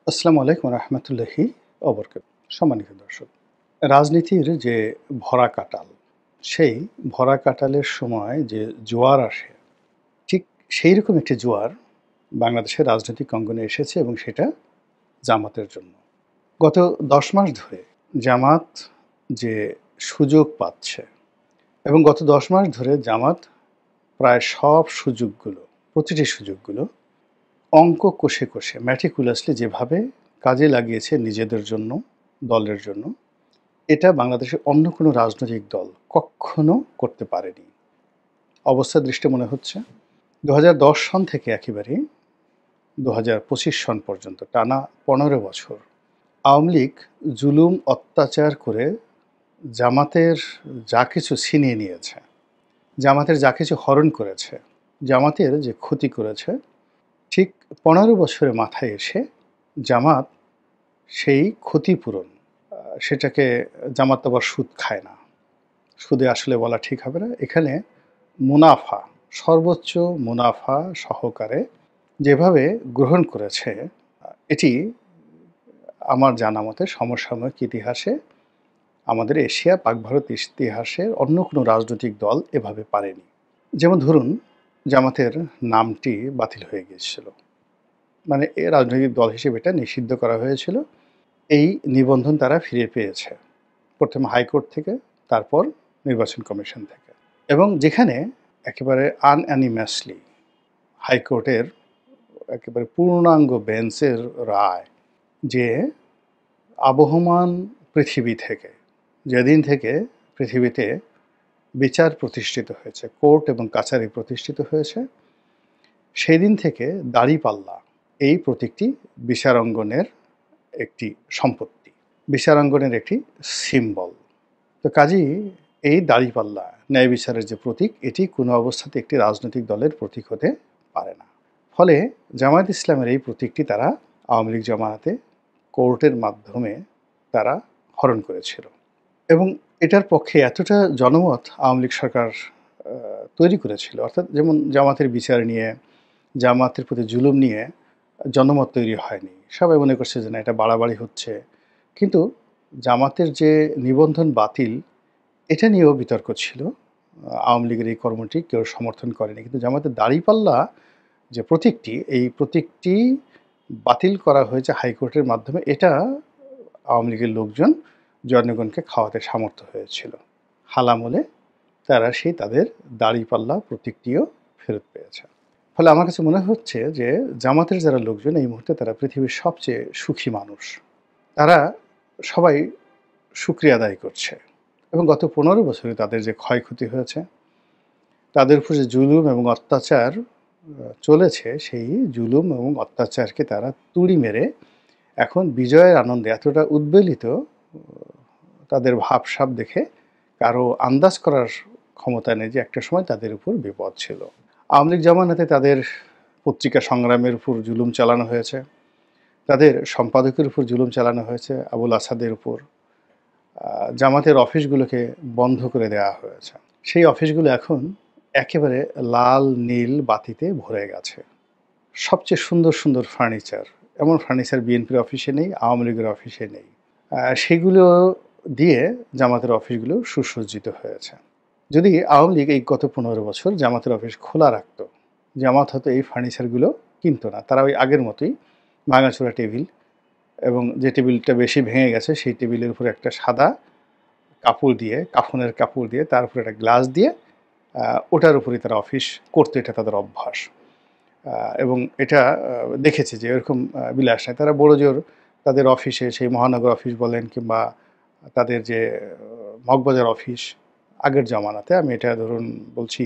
আসসালামু আলাইকুম রহমতুল্লাহি অবরকাত। সম্মানিত দর্শক, রাজনীতির যে ভরা কাঁটাল, সেই ভরা কাঁটালের সময় যে জোয়ার আসে, ঠিক সেই রকম একটি জোয়ার বাংলাদেশের রাজনৈতিক অঙ্গনে এসেছে এবং সেটা জামাতের জন্য। গত ১০ মাস ধরে জামাত যে সুযোগ পাচ্ছে এবং গত ১০ মাস ধরে জামাত প্রায় সব সুযোগগুলো, প্রতিটি সুযোগগুলো অঙ্ক কষে কষে ম্যাটিকুলাসলি যেভাবে কাজে লাগিয়েছে নিজেদের জন্য, দলের জন্য, এটা বাংলাদেশের অন্য কোনো রাজনৈতিক দল কক্ষনো করতে পারেনি। অবস্থা দৃষ্টে মনে হচ্ছে ২০১০ সন থেকে একেবারে ২০২৫ সন পর্যন্ত টানা ১৫ বছর আওয়ামী লীগ জুলুম অত্যাচার করে জামাতের যা কিছু ছিনিয়ে নিয়েছে, জামাতের যা কিছু হরণ করেছে, জামাতের যে ক্ষতি করেছে, ঠিক ১৫ বছরের মাথায় এসে জামাত সেই ক্ষতিপূরণ সেটাকে জামাত আবার সুদ খায় না। সুদে আসলে বলা ঠিক হবে না। এখানে মুনাফা, সর্বোচ্চ মুনাফা সহকারে যেভাবে গ্রহণ করেছে, এটি আমার জানা মতে সমসাময়িক ইতিহাসে, আমাদের এশিয়া পাক ভারত ইতিহাসের অন্য কোনো রাজনৈতিক দল এভাবে পারেনি। যেমন ধরুন, জামাতের নামটি বাতিল হয়ে গিয়েছিল। মানে এ রাজনৈতিক দল হিসেবে এটা নিষিদ্ধ করা হয়েছিল। এই নিবন্ধন তারা ফিরে পেয়েছে। প্রথমে হাইকোর্ট থেকে, তারপর নির্বাচন কমিশন থেকে। এবং যেখানে একেবারে আনঅ্যানিমাসলি হাইকোর্টের একেবারে পূর্ণাঙ্গ বেঞ্চের রায় যে আবহমান পৃথিবী থেকে, যেদিন থেকে পৃথিবীতে বিচার প্রতিষ্ঠিত হয়েছে, কোর্ট এবং কাছারি প্রতিষ্ঠিত হয়েছে, সেই দিন থেকে দাঁড়িপাল্লা এই প্রতীকটি বিচারাঙ্গনের একটি সম্পত্তি, বিচারাঙ্গনের একটি সিম্বল। তো কাজেই এই দাঁড়িপাল্লা, ন্যায় বিচারের যে প্রতীক, এটি কোনো অবস্থাতে একটি রাজনৈতিক দলের প্রতীক হতে পারে না। ফলে জামায়াত ইসলামের এই প্রতীকটি তারা আওয়ামী লীগ জামায়াতে কোর্টের মাধ্যমে তারা হরণ করেছিল। এবং এটার পক্ষে এতটা জনমত আওয়ামী লীগ সরকার তৈরি করেছিল, অর্থাৎ যেমন জামাতের বিচার নিয়ে, জামাতের প্রতি জুলুম নিয়ে জনমত তৈরি হয়নি। সবাই মনে করছে যে না, এটা বাড়াবাড়ি হচ্ছে। কিন্তু জামাতের যে নিবন্ধন বাতিল, এটা নিয়েও বিতর্ক ছিল। আওয়ামী লীগের এই কর্মটি কেউ সমর্থন করেনি। কিন্তু জামাতের দাঁড়িপাল্লা যে প্রতীকটি, এই প্রতীকটি বাতিল করা হয়েছে হাইকোর্টের মাধ্যমে। এটা আওয়ামী লীগের লোকজন জনগণকে খাওয়াতে সামর্থ্য হয়েছিল। হালামলে তারা সেই তাদের দাঁড়িপাল্লা প্রতীকটিও ফেরত পেয়েছে। ফলে আমার কাছে মনে হচ্ছে যে জামাতের যারা লোকজন এই মুহূর্তে তারা পৃথিবীর সবচেয়ে সুখী মানুষ। তারা সবাই শুকরিয়া আদায় করছে এবং গত ১৫ বছরে তাদের যে ক্ষয়ক্ষতি হয়েছে, তাদের উপর যে জুলুম এবং অত্যাচার চলেছে, সেই জুলুম এবং অত্যাচারকে তারা তুড়ি মেরে এখন বিজয়ের আনন্দে এতটা উদ্বেলিত, তাদের ভাবসাব দেখে কারো আন্দাজ করার ক্ষমতা নেই যে একটা সময় তাদের উপর বিপদ ছিল। আওয়ামী লীগ জামানাতে তাদের পত্রিকা সংগ্রামের উপর জুলুম চালানো হয়েছে, তাদের সম্পাদকের উপর জুলুম চালানো হয়েছে, আবুল আসাদের উপর। জামাতের অফিসগুলোকে বন্ধ করে দেওয়া হয়েছে। সেই অফিসগুলো এখন একেবারে লাল নীল বাতিতে ভরে গেছে। সবচেয়ে সুন্দর সুন্দর ফার্নিচার, এমন ফার্নিচার বিএনপির অফিসে নেই, আওয়ামী লীগের অফিসে নেই। সেগুলো দিয়ে জামাতের অফিসগুলো সুসজ্জিত হয়েছে। যদি আওয়ামী লীগ এই গত ১৫ বছর জামাতের অফিস খোলা রাখত, জামাত হয়তো এই ফার্নিচারগুলো কিনতো না। তারা ওই আগের মতোই ভাঙাচোরা টেবিল, এবং যে টেবিলটা বেশি ভেঙে গেছে সেই টেবিলের উপর একটা সাদা কাপড় দিয়ে, কাফনের কাপড় দিয়ে, তার উপরে একটা গ্লাস দিয়ে ওটার উপরেই তারা অফিস করতো। এটা তাদের অভ্যাস। এবং এটা দেখেছি যে এরকম বিলাস নাই। তারা বড়জোর তাদের অফিসে, সেই মহানগর অফিস বলেন কিংবা তাদের যে মগবাজার অফিস, আগের জামানাতে, আমি এটা ধরুন বলছি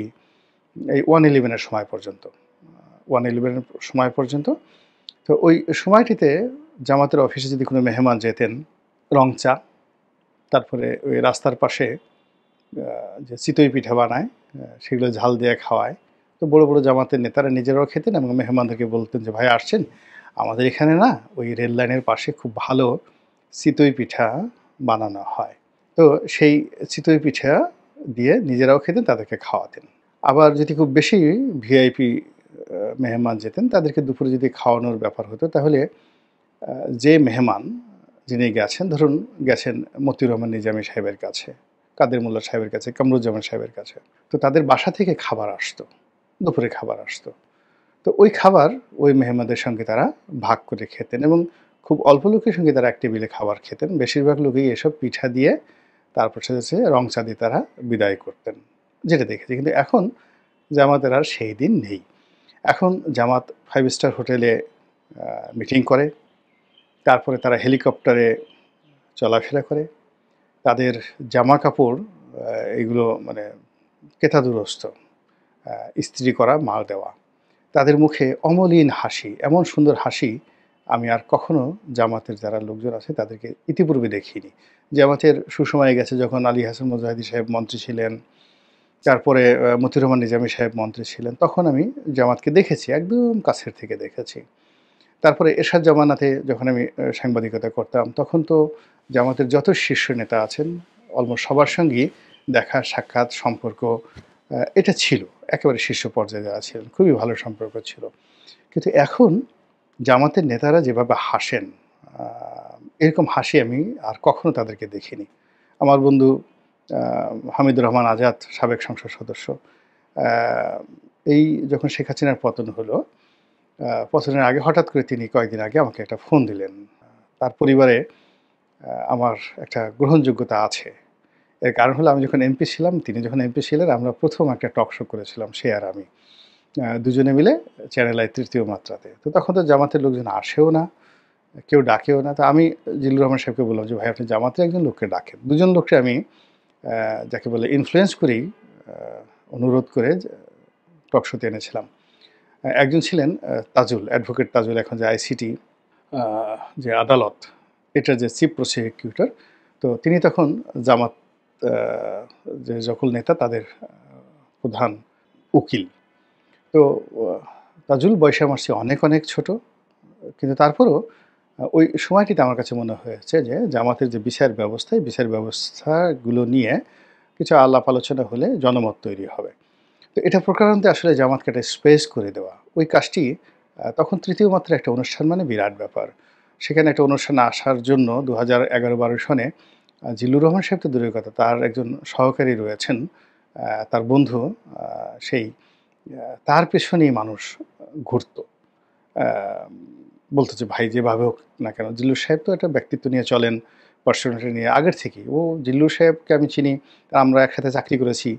এই 111-এর সময় পর্যন্ত, 111-এর সময় পর্যন্ত, তো ওই সময়টিতে জামাতের অফিসে যদি কোনো মেহমান যেতেন, রং চা, তারপরে ওই রাস্তার পাশে যে চিতই পিঠা বানায়, সেগুলো ঝাল দিয়ে খাওয়ায়। তো বড় বড় জামাতের নেতারা নিজেরাও খেতেন এবং মেহমানদেরকে বলতেন যে ভাই আসছেন, আমাদের এখানে না ওই রেল লাইনের পাশে খুব ভালো চিতই পিঠা বানানো হয়। তো সেই চিতই পিঠা দিয়ে নিজেরাও খেতেন, তাদেরকে খাওয়াতেন। আবার যদি খুব বেশি ভিআইপি মেহমান যেতেন, তাদেরকে দুপুরে যদি খাওয়ানোর ব্যাপার হতো, তাহলে আ যে মেহমান যিনি গেছেন, ধরুন গেছেন মতিউর রহমান নিজামী সাহেবের কাছে, কাদের মোল্লা সাহেবের কাছে, কামরুজ্জামান সাহেবের কাছে। তো তাদের বাসা থেকে খাবার আসতো, দুপুরে খাবার আসতো। তো ওই খাবার ওই মেহমানদের সঙ্গে তারা ভাগ করে খেতেন এবং খুব অল্প লোকের সঙ্গে তারা এক টেবিলে খাবার খেতেন। বেশিরভাগ লোকই এসব পিঠা দিয়ে তারপর হচ্ছে রং চা দিয়ে তারা বিদায় করতেন। যেটা দেখেছি। কিন্তু এখন জামাতের আর সেই দিন নেই। এখন জামাত 5 স্টার হোটেলে মিটিং করে। তারপরে তারা হেলিকপ্টারে চলাফেরা করে। তাদের জামাকাপড় এগুলো মানে কেতাদুরস্ত, ইস্ত্রি করা, মাল দেওয়া। তাদের মুখে অমলিন হাসি, এমন সুন্দর হাসি আমি আর কখনো জামাতের যারা লোকজন আছে তাদেরকে ইতিপূর্বে দেখিনি। জামাতের সুসময়ে গেছে যখন আলী হাসান মুজাহিদি সাহেব মন্ত্রী ছিলেন, তারপরে মতিউর রহমান নিজামী সাহেব মন্ত্রী ছিলেন। তখন আমি জামাতকে দেখেছি, একদম কাছের থেকে দেখেছি। তারপরে এরশাদ জামানাতে যখন আমি সাংবাদিকতা করতাম, তখন তো জামাতের যত শীর্ষ নেতা আছেন অলমোস্ট সবার সঙ্গেই দেখা সাক্ষাৎ সম্পর্ক এটা ছিল। একেবারে শীর্ষ পর্যায়ে যারা ছিলেন খুবই ভালো সম্পর্ক ছিল। কিন্তু এখন জামাতের নেতারা যেভাবে হাসেন, আ এরকম হাসি আমি আর কখনো তাদেরকে দেখিনি। আমার বন্ধু আ হামিদুর রহমান আজাদ, সাবেক সংসদ সদস্য, আ এই যখন শেখ হাসিনার পতন হলো, পতনের আগে হঠাৎ করে তিনি কয়েকদিন আগে আমাকে একটা ফোন দিলেন। তার পরিবারে আমার একটা গ্রহণযোগ্যতা আছে। এর কারণ হলো আমি যখন এমপি ছিলাম, তিনি যখন এমপি ছিলেন, আমরা ১ম একটা টক শো করেছিলাম সে আর আমি। দুজনে মিলে চ্যানেল আই ৩য় মাত্রাতে। তো তখন তো জামাতের লোকজন আসেও না, কেউ ডাকেও না। তো আমি জিল্লুর রহমান সাহেবকে বললাম যে, "ভাই আপনি জামাতের একজন লোককে ডাকেন।" ২ জন লোককে আমি যাকে বলে ইনফ্লুয়েন্স করেই আ অনুরোধ করে টক শোতে এনেছিলাম। একজন ছিলেন তাজুল, অ্যাডভোকেট তাজুল, এখন যে আইসিটি আ যে আদালত, এটার যে চিফ প্রসিকিউটর। তো তিনি তখন জামাত আ যে সকল নেতা তাদের প্রধান উকিল। তো আ তাজুল বয়সে আমার চেয়ে অনেক, অনেক ছোট। কিন্তু তারপরও ওই সময়টিতে আমার কাছে মনে হয়েছে যে জামাতের যে বিচার ব্যবস্থা, এই বিচার ব্যবস্থাগুলো নিয়ে কিছু আলাপ আলোচনা হলে জনমত তৈরি হবে। তো এটা প্রকারান্তে আসলে জামাতকে একটা স্পেস করে দেওয়া। ওই কাজটি তখন ৩য় মাত্রার একটা অনুষ্ঠান মানে বিরাট ব্যাপার। সেখানে একটা অনুষ্ঠানে আসার জন্য ২০১১-১২ সনে জিল্লুর রহমান সাহেব তো দূরের কথা, তার একজন সহকারী রয়েছেন, তার বন্ধু, আ সেই তার পেছনেই মানুষ ঘুরত। আ বলত যে, "ভাই যেভাবে হোক না কেন।" জিল্লুর সাহেব তো একটা ব্যক্তিত্ব নিয়ে চলেন, পার্সোনালিটি নিয়ে আগের থেকেই। জিল্লুর সাহেবকে আমি চিনি, আমরা একসাথে চাকরি করেছি।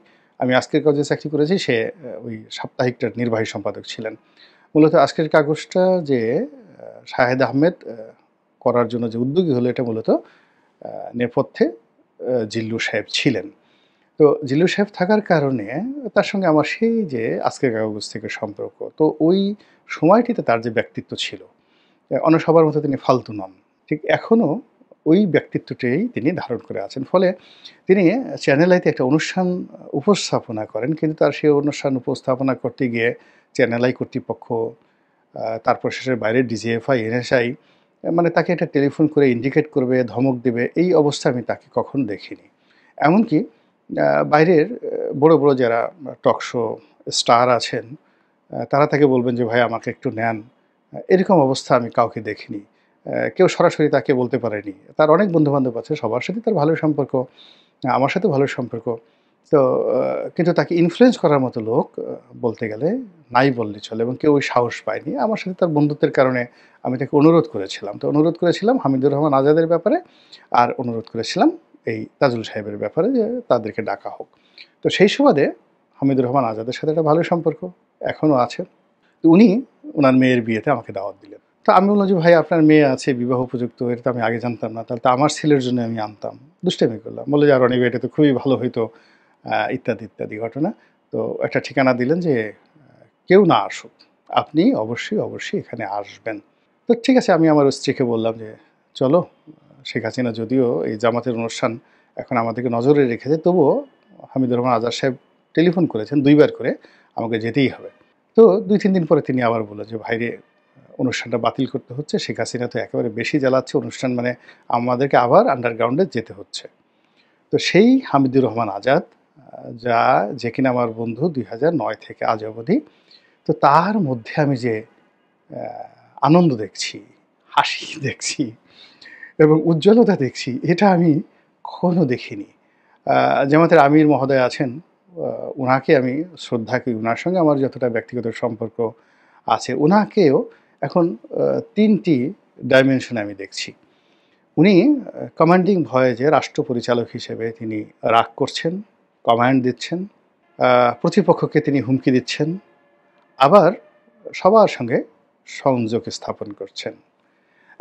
আমি আজকের কাগজে চাকরি করেছি, সে ওই সাপ্তাহিকটার নির্বাহী সম্পাদক ছিলেন। মূলত আজকের কাগজটা যে শাহেদ আহমেদ করার জন্য যে উদ্যোগী হলো, এটা মূলত আ নেপথ্যে জিল্লু সাহেব ছিলেন। তো জিল্লু সাহেব থাকার কারণে তার সঙ্গে আমার সেই যে আজকের কাগজ থেকে সম্পর্ক। তো ওই সময়টিতে তার যে ব্যক্তিত্ব ছিল, অন্য সবার মতো তিনি ফালতু নন। ঠিক এখনো ওই ব্যক্তিত্বটাই তিনি ধারণ করে আছেন। ফলে তিনি চ্যানেল আইতে একটা অনুষ্ঠান উপস্থাপনা করেন। কিন্তু তার সেই অনুষ্ঠান উপস্থাপনা করতে গিয়ে চ্যানেল আই কর্তৃপক্ষ, তারপর শেষে বাইরের ডিজিএফআই, এনএসআই মানে তাকে একটা টেলিফোন করে ইন্ডিকেট করবে, ধমক দেবে, এই অবস্থা আমি তাকে কখনো দেখিনি। এমনকি বাইরের বড়, বড় যারা টক শো স্টার আছেন, তারা তাকে বলবেন যে, "ভাই আমাকে একটু নেন।" এরকম অবস্থা আমি কাউকে দেখিনি। কেউ সরাসরি তাকে বলতে পারেনি। তার অনেক বন্ধু-বান্ধব আছে, সবার সাথেই তার ভালো সম্পর্ক। আমার সাথেও ভালো সম্পর্ক। তো কিন্তু তাকে ইনফ্লুয়েন্স করার মতো লোক বলতে গেলে নাই বললেই চলে, এবং কেউ ওই সাহস পায়নি। আমার সাথে তার বন্ধুত্বের কারণে আমি তাকে অনুরোধ করেছিলাম। তো অনুরোধ করেছিলাম হামিদুর রহমান আজাদের ব্যাপারে, আর অনুরোধ করেছিলাম এই তাজুল সাহেবের ব্যাপারে যে তাদেরকে ডাকা হোক। তো সেই সুবাদে হামিদুর রহমান আজাদের সাথে একটা ভালো সম্পর্ক এখনো আছে। তো উনি উনার মেয়ের বিয়েতে আমাকে দাওয়াত দিলেন। তো আমি বললাম যে, "ভাই আপনার মেয়ে আছে, বিবাহ উপযুক্ত, এটা তো আমি আগে জানতাম না। তাহলে তো আমার ছেলের জন্য আমি আনতাম।" দুষ্টামি করলাম। বলল যে, "আর অনেক এটা তো খুবই ভালো হইতো।" ইত্যাদি, ইত্যাদি ঘটনা। তো একটা ঠিকানা দিলেন যে, "কেউ না আসুক, আপনি অবশ্যই, অবশ্যই এখানে আসবেন।" তো ঠিক আছে, আমি আমার স্ত্রীকে বললাম যে, "চলো, শেখ হাসিনা যদিও এই জামাতের অনুষ্ঠান এখন আমাদেরকে নজরে রেখেছে, তবুও হামিদুর রহমান আজাদ সাহেব টেলিফোন করেছেন ২ বার করে, আমাকে যেতেই হবে।" তো ২-৩ দিন পরে তিনি আবার বলল যে, "ভাইরে, অনুষ্ঠানটা বাতিল করতে হচ্ছে। শেখ হাসিনা তো একেবারে বেশি জ্বালাচ্ছে অনুষ্ঠান, মানে আমাদেরকে আবার আন্ডারগ্রাউন্ডে যেতে হচ্ছে।" তো সেই হামিদুর রহমান আজাদ, যে কিনা আমার বন্ধু ২০০৯ থেকে আজ অবধি। তো তার মধ্যে আমি যে আ আনন্দ দেখছি, হাসি দেখছি এবং উজ্জ্বলতা দেখছি, এটা আমি কখনো দেখিনি। জামাতের আমির মহোদয় আছেন, উনাকে আমি শ্রদ্ধা করি। উনার সঙ্গে আমার যতটা ব্যক্তিগত সম্পর্ক আছে, উনাকেও এখন ৩ টি ডাইমেনশন আমি দেখছি। উনি কমান্ডিং ভয়েজে রাষ্ট্র পরিচালক হিসেবে তিনি রাগ করছেন, কমান্ড দিচ্ছেন, প্রতিপক্ষকে তিনি হুমকি দিচ্ছেন, আবার সবার সঙ্গে সংযোগ স্থাপন করছেন।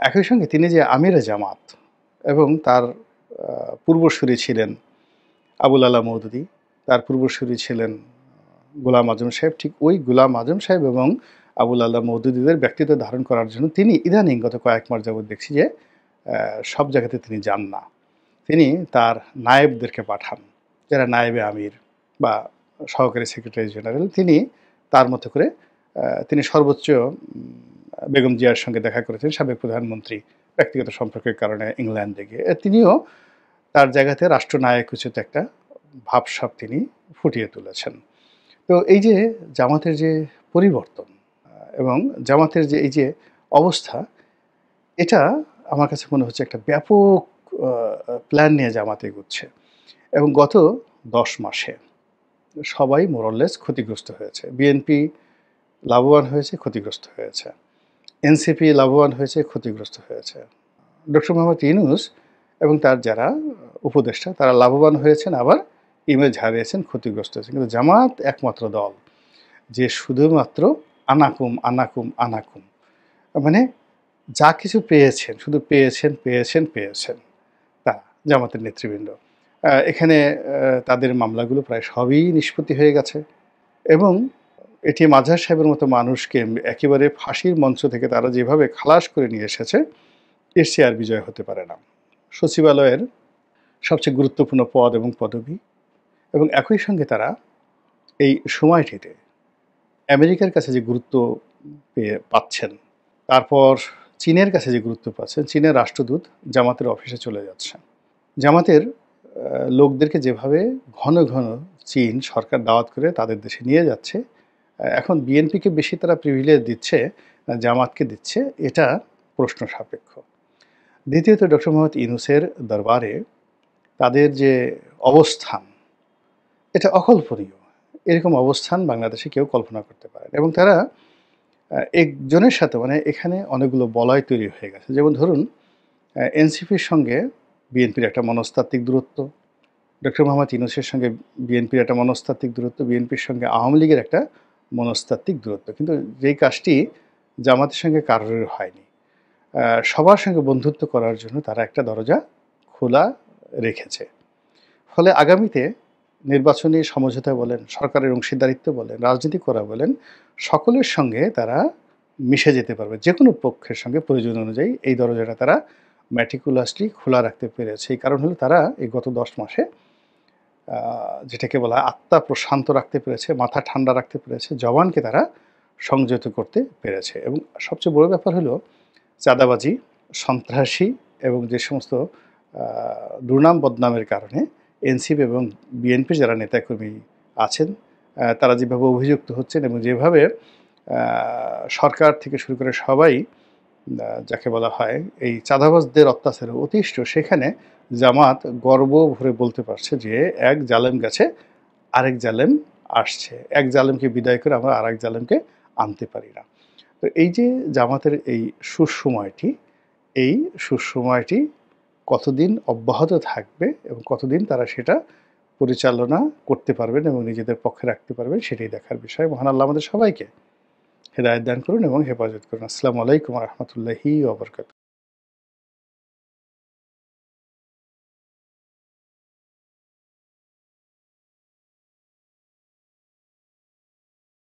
একই সঙ্গে তিনি যে আমিরে জামাত এবং তার পূর্বসূরি ছিলেন আবুল আলা মওদুদী, তার পূর্বসূরি ছিলেন গোলাম আজম সাহেব, ঠিক ওই গোলাম আজম সাহেব এবং আবুল আলা মওদুদীদের ব্যক্তিত্ব ধারণ করার জন্য তিনি ইদানিং গত কয়েক মাস যাবৎ দেখছি যে সব জায়গাতে তিনি যান না। তিনি তার নায়েবদেরকে পাঠান, যারা নায়েবে আমির বা সহকারী সেক্রেটারি জেনারেল। তিনি তার মতো করে তিনি সর্বোচ্চ বেগম জিয়ার সঙ্গে দেখা করেছেন, সাবেক প্রধানমন্ত্রী ব্যক্তিগত সম্পর্কের কারণে ইংল্যান্ডে গিয়ে। তিনিও তার জায়গাতে রাষ্ট্রনায়ক উচিত একটা ভাবসাব তিনি ফুটিয়ে তুলেছেন। তো এই যে জামাতের যে পরিবর্তন এবং জামাতের যে এই যে অবস্থা, এটা আমার কাছে মনে হচ্ছে একটা ব্যাপক প্ল্যান নিয়ে জামাত এগোচ্ছে। এবং গত ১০ মাসে সবাই মোরলেস ক্ষতিগ্রস্ত হয়েছে। বিএনপি লাভবান হয়েছে, ক্ষতিগ্রস্ত হয়েছে। এনসিপি লাভবান হয়েছে, ক্ষতিগ্রস্ত হয়েছে। ডক্টর মোহাম্মদ ইউনূস এবং তার যারা উপদেষ্টা তারা লাভবান হয়েছেন, আবার ইমেজ হারিয়েছেন, ক্ষতিগ্রস্ত হয়েছেন। কিন্তু জামাত একমাত্র দল যে শুধুমাত্র আনাকুম আনাকুম আনাকুম, মানে যা কিছু পেয়েছেন শুধু পেয়েছেন পেয়েছেন পেয়েছেন তারা, জামাতের নেতৃবৃন্দ। এখানে তাদের মামলাগুলো প্রায় সবই নিষ্পত্তি হয়ে গেছে এবং এটিএম আজহার সাহেবের মতো মানুষকে একেবারে ফাঁসির মঞ্চ থেকে তারা যেভাবে খালাস করে নিয়ে এসেছে, এর চেয়ে আর বিজয় হতে পারে না। সচিবালয়ের সবচেয়ে গুরুত্বপূর্ণ পদ এবং পদবি, এবং একই সঙ্গে তারা এই সময়টিতে আমেরিকার কাছে যে গুরুত্ব পাচ্ছেন, তারপর চীনের কাছে যে গুরুত্ব পাচ্ছেন, চীনের রাষ্ট্রদূত জামাতের অফিসে চলে যাচ্ছে। জামাতের লোকদেরকে যেভাবে ঘন ঘন চীন সরকার দাওয়াত করে তাদের দেশে নিয়ে যাচ্ছে, এখন বিএনপিকে বেশি তারা প্রিভিলেজ দিচ্ছে, জামাতকে দিচ্ছে, এটা প্রশ্ন সাপেক্ষ। দ্বিতীয়ত ডক্টর মোহাম্মদ ইউনূসের দরবারে তাদের যে অবস্থান, এটা অকল্পনীয়। এরকম অবস্থান বাংলাদেশে কেউ কল্পনা করতে পারে না। এবং তারা একজনের সাথে, মানে এখানে অনেকগুলো বলয় তৈরি হয়ে গেছে। যেমন ধরুন, এনসিপির সঙ্গে বিএনপির একটা মনস্তাত্ত্বিক দূরত্ব, ডক্টর মোহাম্মদ ইউনূসের সঙ্গে বিএনপির একটা মনস্তাত্ত্বিক দূরত্ব, বিএনপির সঙ্গে আওয়ামী লীগের একটা মনস্তাত্ত্বিক দূরত্ব। কিন্তু যেই কাজটি জামাতের সঙ্গে কারোর হয়নি। সবার সঙ্গে বন্ধুত্ব করার জন্য তারা একটা দরজা খোলা রেখেছে। ফলে আগামীতে নির্বাচনী সমঝোতা বলেন, সরকারের অংশীদারিত্ব বলেন, রাজনীতি করা বলেন, সকলের সঙ্গে তারা মিশে যেতে পারবে। যে কোনো পক্ষের সঙ্গে প্রয়োজন অনুযায়ী এই দরজাটা তারা ম্যাটিকুলাসলি খোলা রাখতে পেরেছে। এই কারণ হলো তারা এই গত ১০ মাসে যেটাকে বলা হয় আত্মা প্রশান্ত রাখতে পেরেছে, মাথা ঠান্ডা রাখতে পেরেছে, জবানকে তারা সংযত করতে পেরেছে। এবং সবচেয়ে বড় ব্যাপার হলো চাঁদাবাজি, সন্ত্রাসী এবং যে সমস্ত দুর্নাম বদনামের কারণে এনসিপি এবং বিএনপির যারা নেতাকর্মী আছেন, তারা যেভাবে অভিযুক্ত হচ্ছেন এবং যেভাবে সরকার থেকে শুরু করে সবাই যাকে বলা হয় এই চাঁদাবাজদের অত্যাচারে অতিষ্ঠ, সেখানে জামাত গর্ব ভরে বলতে পারছে যে এক জালেম গেছে, আরেক জালেম আসছে। এক জালেমকে বিদায় করে আমরা আরেক জালেমকে আনতে পারি না। তো এই যে জামাতের এই সুসময়টি কতদিন অব্যাহত থাকবে এবং কতদিন তারা সেটা পরিচালনা করতে পারবেন এবং নিজেদের পক্ষে রাখতে পারবেন, সেটাই দেখার বিষয়। মহান আল্লাহ আমাদের সবাইকে হেদায়েত দান করুন এবং হেফাজত করুন। আসসালামু আলাইকুম ওয়া রাহমাতুল্লাহি ওয়া বারাকাতুহু।